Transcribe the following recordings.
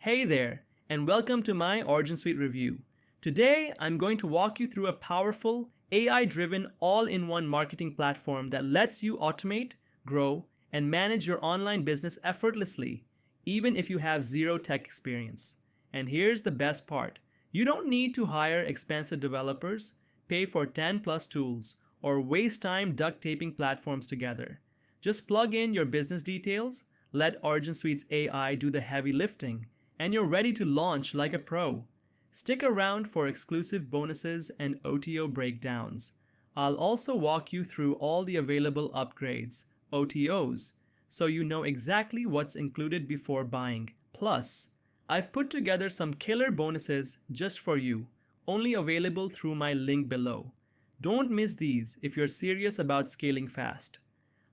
Hey there, and welcome to my OriginSuite review. Today, I'm going to walk you through a powerful, AI-driven, all-in-one marketing platform that lets you automate, grow, and manage your online business effortlessly, even if you have zero tech experience. And here's the best part. You don't need to hire expensive developers, pay for 10+ tools, or waste time duct taping platforms together. Just plug in your business details, let OriginSuite's AI do the heavy lifting, and you're ready to launch like a pro. Stick around for exclusive bonuses and OTO breakdowns. I'll also walk you through all the available upgrades, OTOs, so you know exactly what's included before buying. Plus, I've put together some killer bonuses just for you, only available through my link below. Don't miss these if you're serious about scaling fast.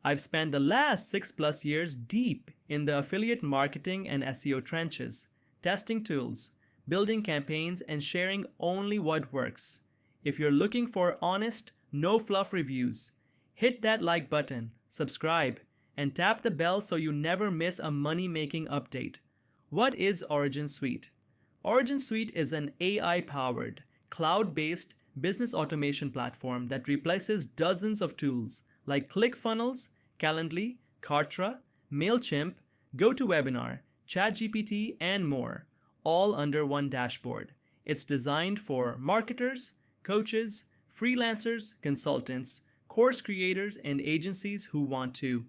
I've spent the last 6+ years deep in the affiliate marketing and SEO trenches, testing tools, building campaigns, and sharing only what works. If you're looking for honest, no fluff reviews, hit that like button, subscribe, and tap the bell so you never miss a money-making update. What is OriginSuite? OriginSuite is an AI-powered, cloud-based business automation platform that replaces dozens of tools like ClickFunnels, Calendly, Kartra, MailChimp, GoToWebinar, ChatGPT, and more, all under one dashboard. It's designed for marketers, coaches, freelancers, consultants, course creators, and agencies who want to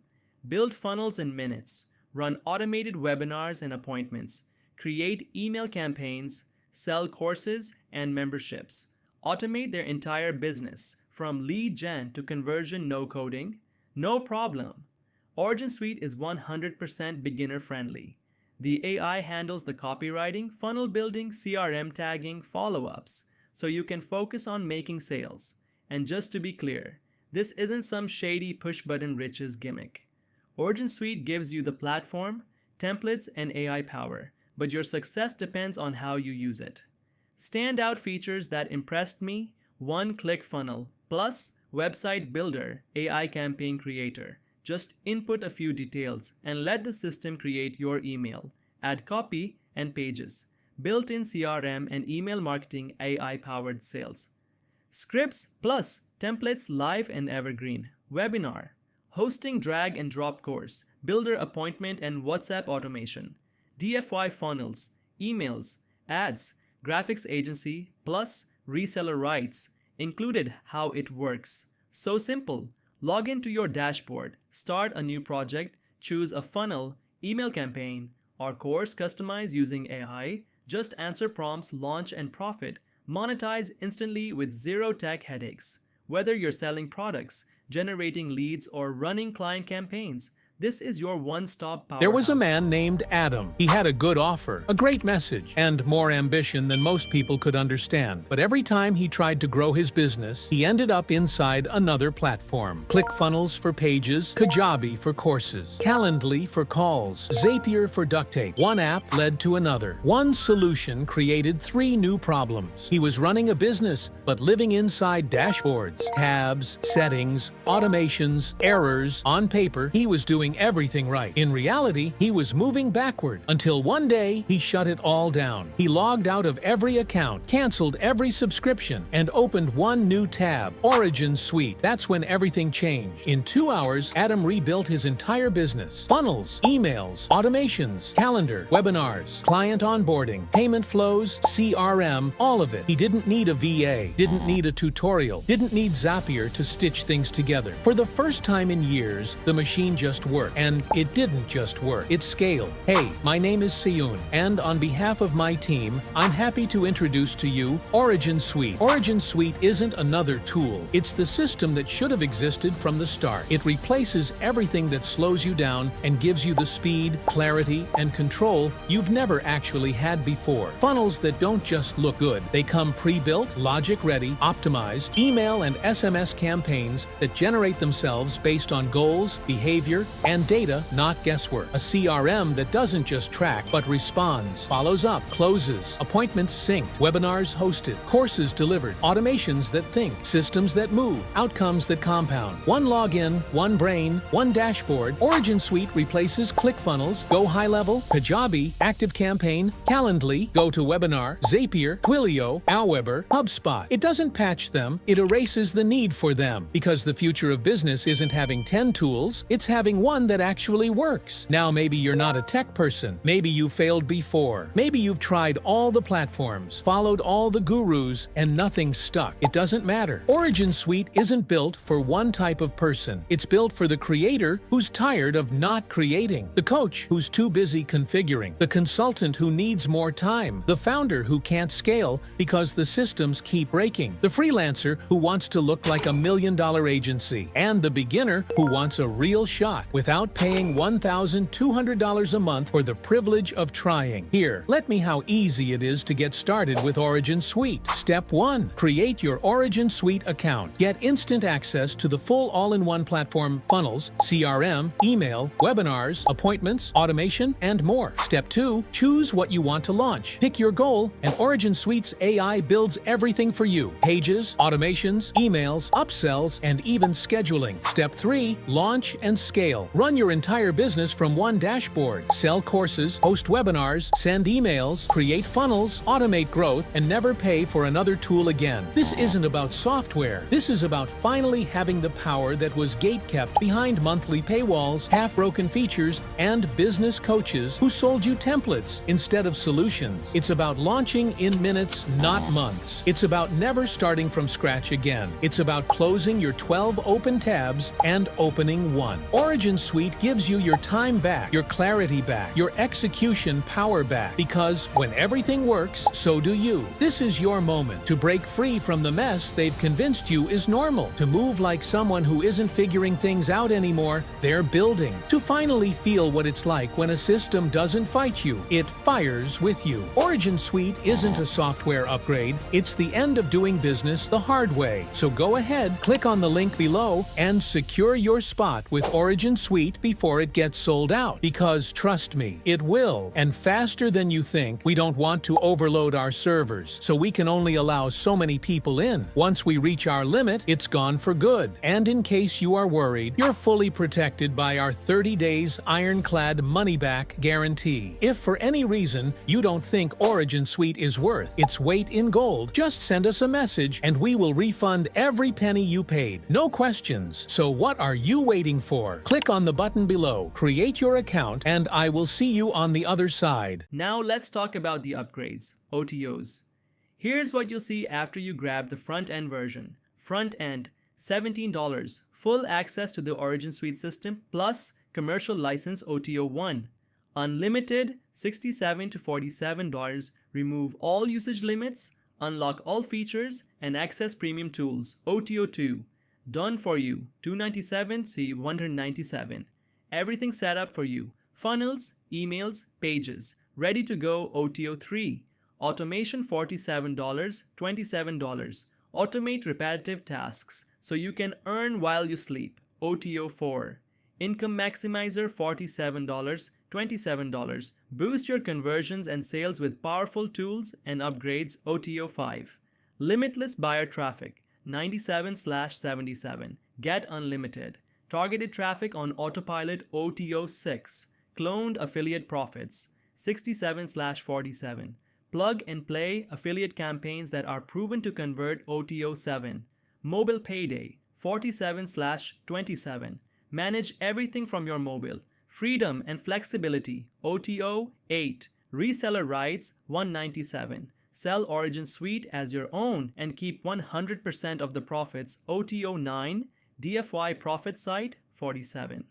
build funnels in minutes, run automated webinars and appointments, create email campaigns, sell courses and memberships, automate their entire business from lead gen to conversion, no coding, no problem. OriginSuite is 100% beginner friendly. The AI handles the copywriting, funnel building, CRM tagging, follow-ups, so you can focus on making sales. And just to be clear, this isn't some shady push-button riches gimmick. OriginSuite gives you the platform, templates, and AI power, but your success depends on how you use it. Standout features that impressed me: one-click funnel, plus website builder, AI campaign creator. Just input a few details and let the system create your email, add copy and pages, built-in CRM and email marketing, AI-powered sales. Scripts plus templates, live and evergreen. Webinar, hosting drag and drop course, builder appointment and WhatsApp automation. DFY funnels, emails, ads, graphics agency, plus reseller rights. Included how it works. So simple. Log into your dashboard, start a new project, choose a funnel, email campaign, or course customized using AI, just answer prompts, launch and profit. Monetize instantly with zero tech headaches. Whether you're selling products, generating leads, or running client campaigns, this is your one-stop powerhouse. There was a man named Adam. He had a good offer, a great message, and more ambition than most people could understand. But every time he tried to grow his business, he ended up inside another platform. ClickFunnels for pages, Kajabi for courses, Calendly for calls, Zapier for duct tape. One app led to another. One solution created 3 new problems. He was running a business, but living inside dashboards, tabs, settings, automations, errors. On paper, he was doing everything right. In reality, he was moving backward until one day he shut it all down. He logged out of every account, canceled every subscription, and opened one new tab, OriginSuite. That's when everything changed. In 2 hours, Adam rebuilt his entire business. Funnels, emails, automations, calendar, webinars, client onboarding, payment flows, CRM, all of it. He didn't need a VA, didn't need a tutorial, didn't need Zapier to stitch things together. For the first time in years, the machine just worked. And it didn't just work, it scaled. Hey, my name is Siyun, and on behalf of my team, I'm happy to introduce to you OriginSuite. OriginSuite isn't another tool. It's the system that should have existed from the start. It replaces everything that slows you down and gives you the speed, clarity, and control you've never actually had before. Funnels that don't just look good. They come pre-built, logic-ready, optimized, email and SMS campaigns that generate themselves based on goals, behavior, And data, not guesswork. A CRM that doesn't just track, but responds, follows up, closes, appointments synced, webinars hosted, courses delivered, automations that think, systems that move, outcomes that compound. One login, one brain, one dashboard. OriginSuite replaces ClickFunnels, Go High Level, Kajabi, ActiveCampaign, Calendly, GoToWebinar, Zapier, Twilio, Aweber, HubSpot. It doesn't patch them, it erases the need for them. Because the future of business isn't having 10 tools, it's having one that actually works. Now maybe you're not a tech person. Maybe you failed before. Maybe you've tried all the platforms, followed all the gurus, and nothing stuck. It doesn't matter. OriginSuite isn't built for one type of person. It's built for the creator who's tired of not creating, the coach who's too busy configuring, the consultant who needs more time, the founder who can't scale because the systems keep breaking, the freelancer who wants to look like $1 million agency, and the beginner who wants a real shot without paying $1,200 a month for the privilege of trying. Here, let me how easy it is to get started with OriginSuite. Step 1. Create your OriginSuite account. Get instant access to the full all-in-one platform funnels, CRM, email, webinars, appointments, automation, and more. Step 2. Choose what you want to launch. Pick your goal, and OriginSuite's AI builds everything for you. Pages, automations, emails, upsells, and even scheduling. Step 3. Launch and scale. Run your entire business from one dashboard. Sell courses, host webinars, send emails, create funnels, automate growth, and never pay for another tool again. This isn't about software. This is about finally having the power that was gatekept behind monthly paywalls, half-broken features, and business coaches who sold you templates instead of solutions. It's about launching in minutes, not months. It's about never starting from scratch again. It's about closing your 12 open tabs and opening one. OriginSuite gives you your time back, your clarity back, your execution power back, because when everything works, so do you. This is your moment to break free from the mess they've convinced you is normal, to move like someone who isn't figuring things out anymore, they're building, to finally feel what it's like when a system doesn't fight you, it fires with you. OriginSuite isn't a software upgrade, it's the end of doing business the hard way. So go ahead, click on the link below, and secure your spot with OriginSuite before it gets sold out. Because trust me, it will, and faster than you think. We don't want to overload our servers, so we can only allow so many people in. Once we reach our limit, it's gone for good. And in case you are worried, you're fully protected by our 30 days ironclad money-back guarantee. If for any reason you don't think OriginSuite is worth its weight in gold, just send us a message and we will refund every penny you paid. No questions. So what are you waiting for? Click on the button below, create your account, and I will see you on the other side. Now let's talk about the upgrades, OTOs. Here's what you'll see after you grab the front-end version. Front end, $17, full access to the OriginSuite system, plus commercial license OTO 1. Unlimited, $67 to $47, remove all usage limits, unlock all features, and access premium tools, OTO 2. Done for you, $297 to $197. Everything set up for you. Funnels, emails, pages. Ready to go, OTO 3. Automation, $47, $27. Automate repetitive tasks so you can earn while you sleep, OTO 4. Income Maximizer, $47, $27. Boost your conversions and sales with powerful tools and upgrades, OTO 5. Limitless buyer traffic, $97/$77. Get unlimited. Targeted traffic on autopilot, OTO 6. Cloned affiliate profits, $67/$47. Plug and play affiliate campaigns that are proven to convert, OTO 7. Mobile payday, $47/$27. Manage everything from your mobile. Freedom and flexibility, OTO 8. Reseller rights, $197. Sell OriginSuite as your own and keep 100% of the profits, OTO 9. DFY profit site, $47.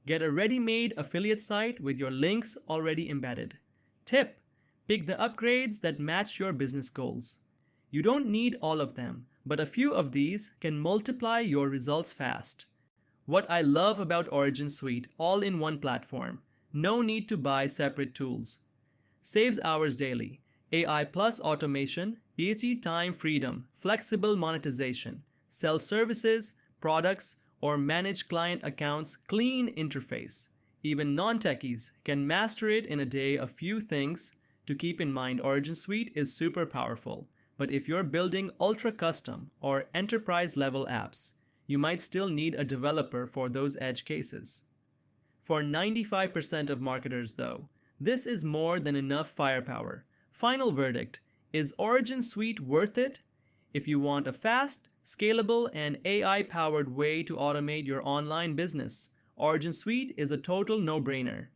Get a ready-made affiliate site with your links already embedded. Tip: pick the upgrades that match your business goals. You don't need all of them, but a few of these can multiply your results fast. What I love about OriginSuite, all in one platform. No need to buy separate tools. Saves hours daily. AI plus automation, PhD time freedom, flexible monetization. Sell services, products, or manage client accounts clean interface. Even non-techies can master it in a day. A few things to keep in mind: OriginSuite is super powerful, but if you're building ultra custom or enterprise level apps, you might still need a developer for those edge cases. For 95% of marketers though, this is more than enough firepower. Final verdict: is OriginSuite worth it? If you want a fast, scalable, and AI-powered way to automate your online business, OriginSuite is a total no-brainer.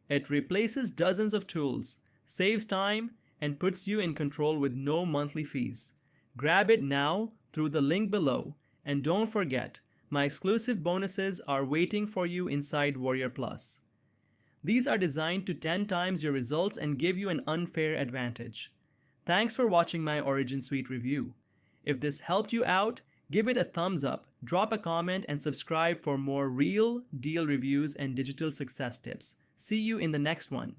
It replaces dozens of tools, saves time, and puts you in control with no monthly fees. Grab it now through the link below, and don't forget, my exclusive bonuses are waiting for you inside Warrior Plus. These are designed to 10 times your results and give you an unfair advantage. Thanks for watching my OriginSuite review. If this helped you out, give it a thumbs up, drop a comment, and subscribe for more real deal reviews and digital success tips. See you in the next one.